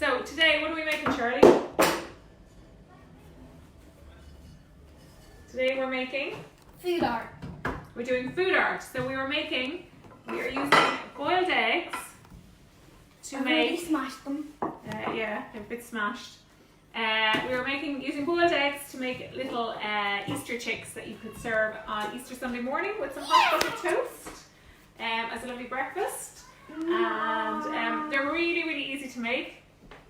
So today, what are we making, Charlie? Today we're making Food art. We're doing food art. So we are using boiled eggs to I've make. already smashed them. Yeah, they're a bit smashed. We were using boiled eggs to make little Easter chicks that you could serve on Easter Sunday morning with some hot buttered toast as a lovely breakfast. And they're really, really easy to make.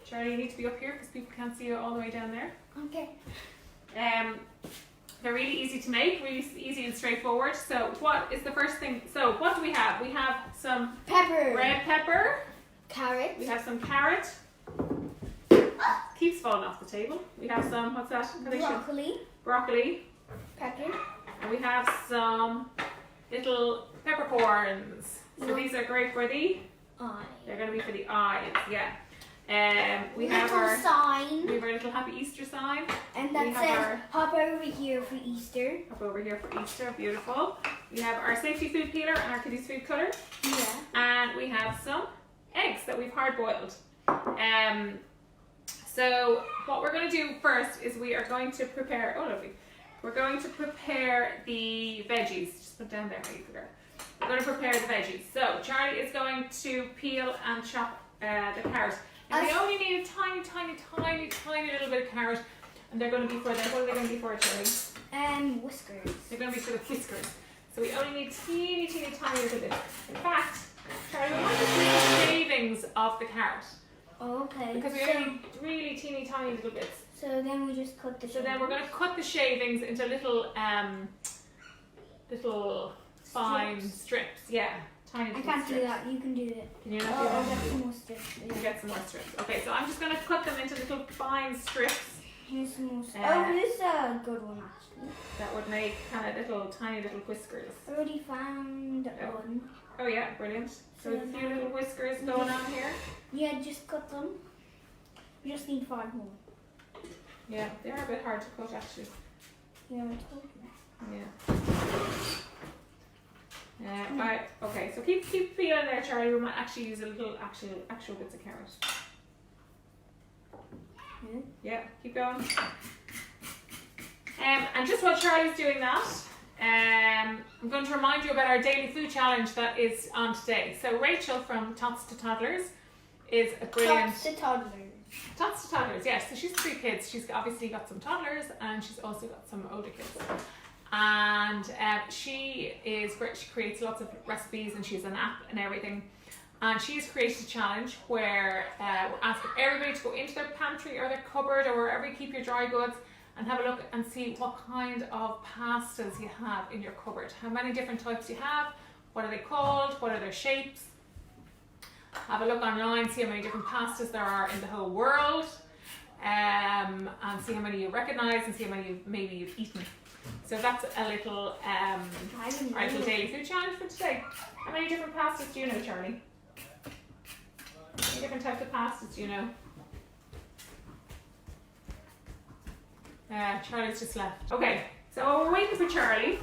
Charlie, you need to be up here because people can't see you all the way down there. Okay. They're really easy to make, really easy and straightforward. So what is the first thing? So what do we have? We have some Pepper. red pepper. Carrot. We have some carrot. Keeps falling off the table. We have some, what's that? Broccoli. Broccoli. Pepper. And we have some little peppercorns. So these are great for the Eye. They're going to be for the eyes, yeah. We have little our sign. We have our little happy Easter sign. And we that have says our- hop over here for Easter. Up over here for Easter, beautiful. We have our safety food peeler and our kiddies food cutter. Yeah. And we have some eggs that we've hard boiled. So what we're going to do first is we are going to prepare, oh lovely, we're going to prepare the veggies. Just put down there, maybe for We're going to prepare the veggies. So Charlie is going to peel and chop the carrot. And we only need a tiny, tiny, tiny, tiny little bit of carrot. And they're going to be for what are they going to be for, Charlie? Whiskers. They're going to be for the whiskers. So we only need teeny, teeny, tiny little bit. In fact, Charlie, we want to do the shavings of the carrot. Okay. Because we only need really teeny, tiny little bits. So then we just cut the So then we're going to cut the shavings into little fine strips. Yeah, tiny I little can't strips. do that. You can do it. Can you not do I'll that? get some more strips. You get some more strips. Okay, so I'm just going to cut them into little fine strips Here's some more strips. Uh, this is a good one actually. that would make kind of tiny little whiskers. I already found one. Oh yeah, brilliant. So a few little whiskers going on here. Yeah, just cut them. We just need 5 more. Yeah, they're a bit hard to cut actually. Yeah, I told you. Yeah. Right. Okay. So keep peeling there, Charlie. We might actually use a little actual bits of carrot. Yeah. Keep going. And just while Charlie's doing that, I'm going to remind you about our daily food challenge that is on today. So Rachel from Tots to Toddlers is a brilliant. Tots to toddlers. Tots to Toddlers, yes. So she's 3 kids. She's obviously got some toddlers and she's also got some older kids. And she is great. She creates lots of recipes and she's an app and everything. And she's created a challenge where we're asking everybody to go into their pantry or their cupboard or wherever you keep your dry goods and have a look and see what kind of pastas you have in your cupboard. How many different types you have, what are they called, what are their shapes. Have a look online, see how many different pastas there are in the whole world, and see how many you recognise and see how many maybe you've eaten. So that's a little our little daily food challenge for today. How many different pastas do you know, Charlie? How many different types of pastas do you know? Charlie's just left. Okay, so while we're waiting for Charlie,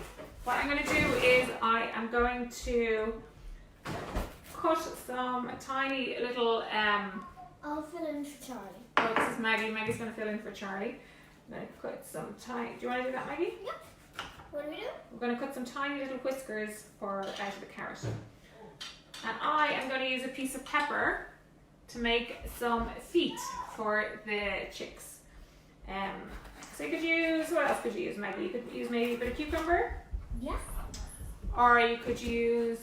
what I'm going to do is I am going to cut some tiny little I'll fill in for Charlie. oh, this is Maggie. Maggie's going to fill in for Charlie. I'm going to cut some tiny. Do you want to do that, Maggie? Yep. What do we do? We're going to cut some tiny little whiskers out of the carrot. And I am going to use a piece of pepper to make some feet for the chicks. So you could use, what else could you use, Maggie? You could use maybe a bit of cucumber. Yeah. Or you could use,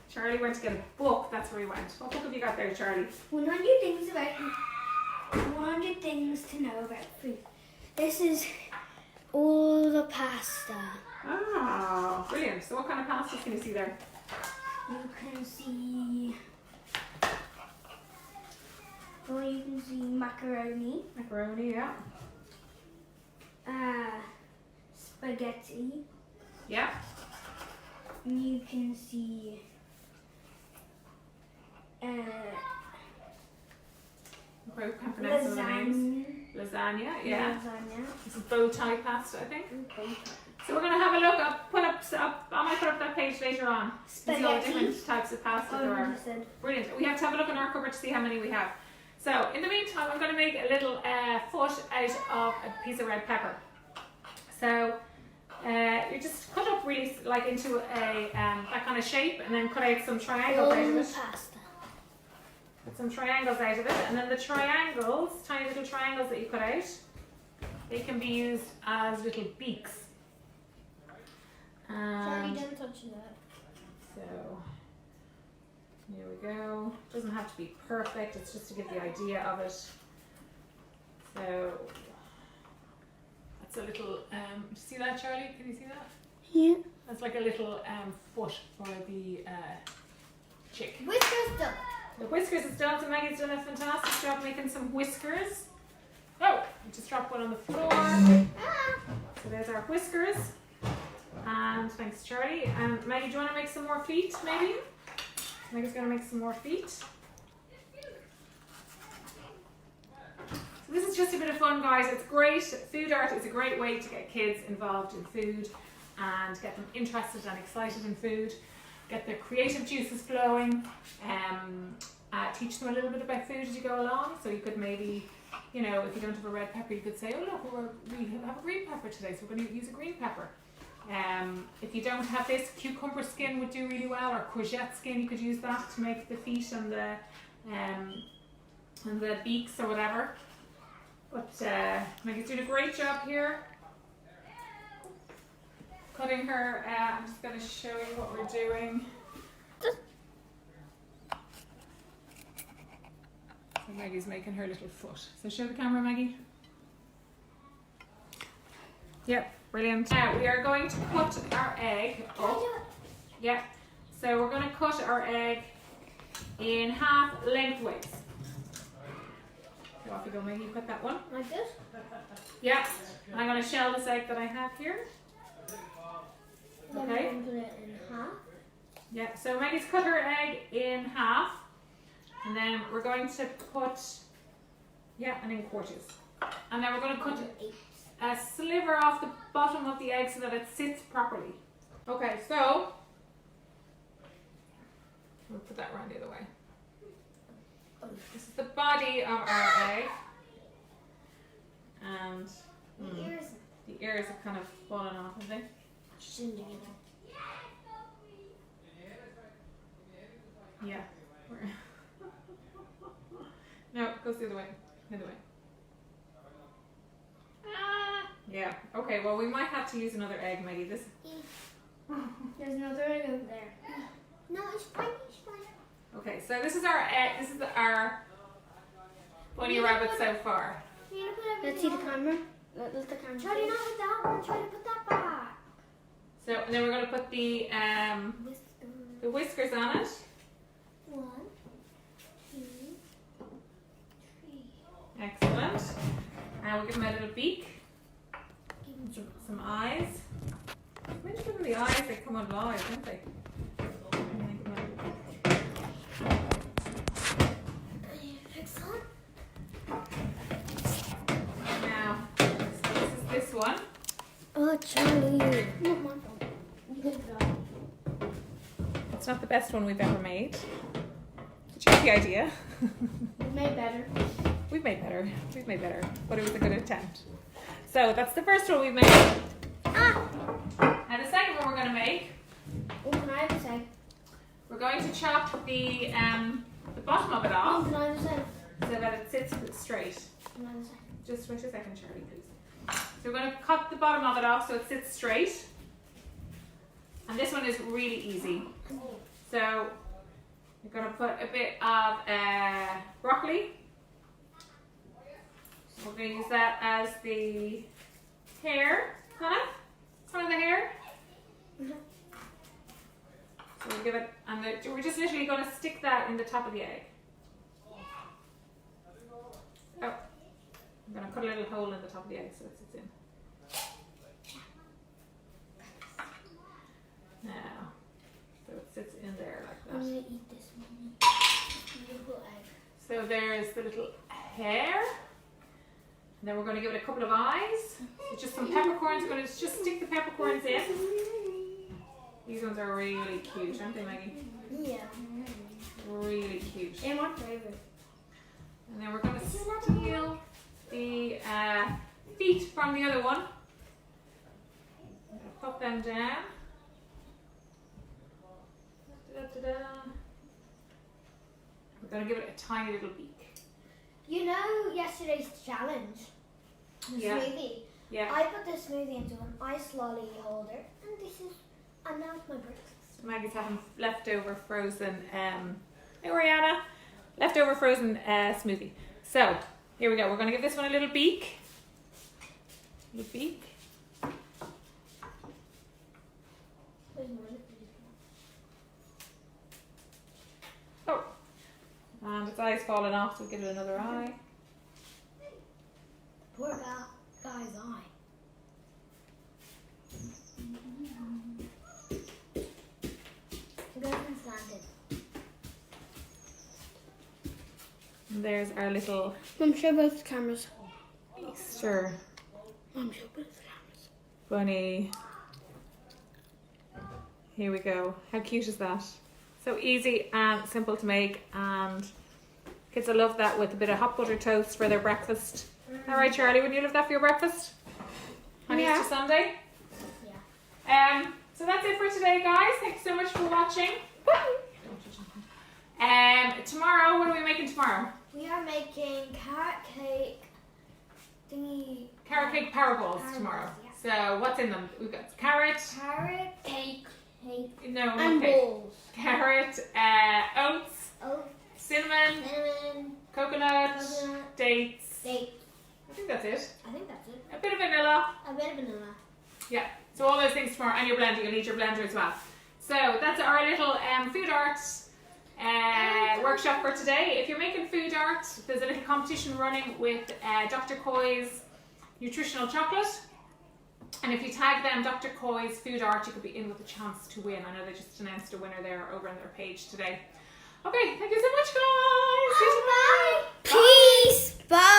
Charlie went to get a book. That's where he went. What book have you got there, Charlie? 100 things to know about food. This is all the pasta. Oh, brilliant. So what kind of pastas can you see there? You can see macaroni. Macaroni, yeah. Spaghetti. Yeah. You can see Lasagna, yeah. Lasagna. This is bow tie pasta, I think. So we're going to have a look. I might put up that page later on. See all the different types of pasta there are. Brilliant. We have to have a look in our cupboard to see how many we have. So in the meantime, I'm going to make a little foot out of a piece of red pepper. So you just cut up really like into a that kind of shape, and then cut out some triangles out of it. Pasta. Put some triangles out of it, and then the triangles, tiny little triangles that you cut out, they can be used as little beaks. Sorry, And don't touch that. so here we go. Doesn't have to be perfect, it's just to give the idea of it. So that's a little see that, Charlie? Can you see that? Yeah. That's like a little foot for the chick. Whiskers done. The whiskers is done, so Maggie's done a fantastic job making some whiskers. Oh, I just dropped one on the floor. So there's our whiskers. And thanks, Charlie. And Maggie, do you want to make some more feet, maybe? Maggie's going to make some more feet. So this is just a bit of fun, guys. It's great. Food art is a great way to get kids involved in food and get them interested and excited in food. Get their creative juices flowing. Teach them a little bit about food as you go along. So you could maybe, you know, if you don't have a red pepper, you could say, oh look, we have a green pepper today, so we're going to use a green pepper. If you don't have this, cucumber skin would do really well, or courgette skin. You could use that to make the feet and the beaks or whatever. But Maggie's doing a great job here. Cutting her. I'm just going to show you what we're doing. So Maggie's making her little foot. So show the camera, Maggie. Yep, brilliant. Now we are going to cut our egg up. Yeah. So we're going to cut our egg in half lengthways. So off you go, Maggie. Cut that one. Like this? Yeah. I'm going to shell this egg that I have here. Then Okay. we're going to put it in half. Yeah. So Maggie's cut her egg in half, and then we're going to put and in quarters, and then we're going to cut a sliver off the bottom of the egg so that it sits properly. Okay, so we'll put that around the other way. This is the body of our egg, and the ears have kind of fallen off, have they? Yeah. No, it goes the other way. The other way. Yeah. Okay. Well, we might have to use another egg, Maggie. This. There's another egg over there. No, it's fine. It's fine. Okay. So this is our egg. This is our bunny rabbit so far. Let's see the camera. Let the camera. Try to not with that one. Try to put that back. So and then we're going to put the whiskers on it. 1, 2, 3. Excellent. And we'll give them a little beak. Some eyes. When you give them the eyes, they come alive, don't they? Excellent. Now, so this is this one. Oh, Charlie. Not my fault. You could go. It's not the best one we've ever made. Did you get the idea? We've made better. We've made better. We've made better. But it was a good attempt. So that's the first one we've made. And the second one we're going to make, Oh, can I have a sec? we're going to chop the bottom of it Oh, off can I have a sec? so that it sits straight. Can I have a sec? Just wait a second, Charlie, please. So we're going to cut the bottom of it off so it sits straight. And this one is really easy. So you're going to put a bit of broccoli. We're going to use that as the hair, Hannah? Front of the hair. So we'll give it, and we're just literally going to stick that in the top of the egg. Oh, I'm going to cut a little hole in the top of the egg so it sits in. Now, so it sits in there like I'm that. going to eat this one. Beautiful egg. So there's the little hair. And then we're going to give it a couple of eyes. So just some peppercorns. We're going to just stick the peppercorns in. These ones are really cute, aren't they, Maggie? Yeah. Really cute. They're my favorite. And then we're from the other one. Pop them down. Da-da-da-da. We're going to give it a tiny little beak. You know yesterday's challenge? The smoothie? Yeah. I put the smoothie into an ice lolly holder, and now it's my breakfast. Maggie's having leftover frozen, hey Rihanna, leftover frozen smoothie. So, here we go. We're going to give this one a little beak. Little beak. Oh, and its eye's falling off, so we'll give it another eye. Poor guy's eye. And there's our little Mum, show both the cameras. Easter Mum, show both the cameras. bunny. Here we go. How cute is that? So easy and simple to make, and kids will love that with a bit of hot butter toast for their breakfast. All right, Charlie, wouldn't you love that for your breakfast on Easter Sunday? Yeah. So that's it for today, guys. Thanks so much for watching. Tomorrow, what are we making tomorrow? We are making carrot cake thingy. Carrot cake power balls tomorrow. Yeah. So what's in them? We've got carrot, Cake. no, And cake. balls. Carrot, oats, Oh, cinnamon, cinnamon, coconut, coconut, dates. dates. I think that's it. I think that's it. A bit of vanilla. A bit of vanilla. Yeah. So all those things tomorrow, and your blender. You'll need your blender as well. So that's our little food art workshop for today. If you're making food art, there's a little competition running with Dr. Coy's nutritional chocolate. And if you tag them Dr. Coy's food art, you could be in with a chance to win. I know they just announced a winner there over on their page today. Okay, thank you so much, guys. See you tomorrow. Bye. Peace. Bye.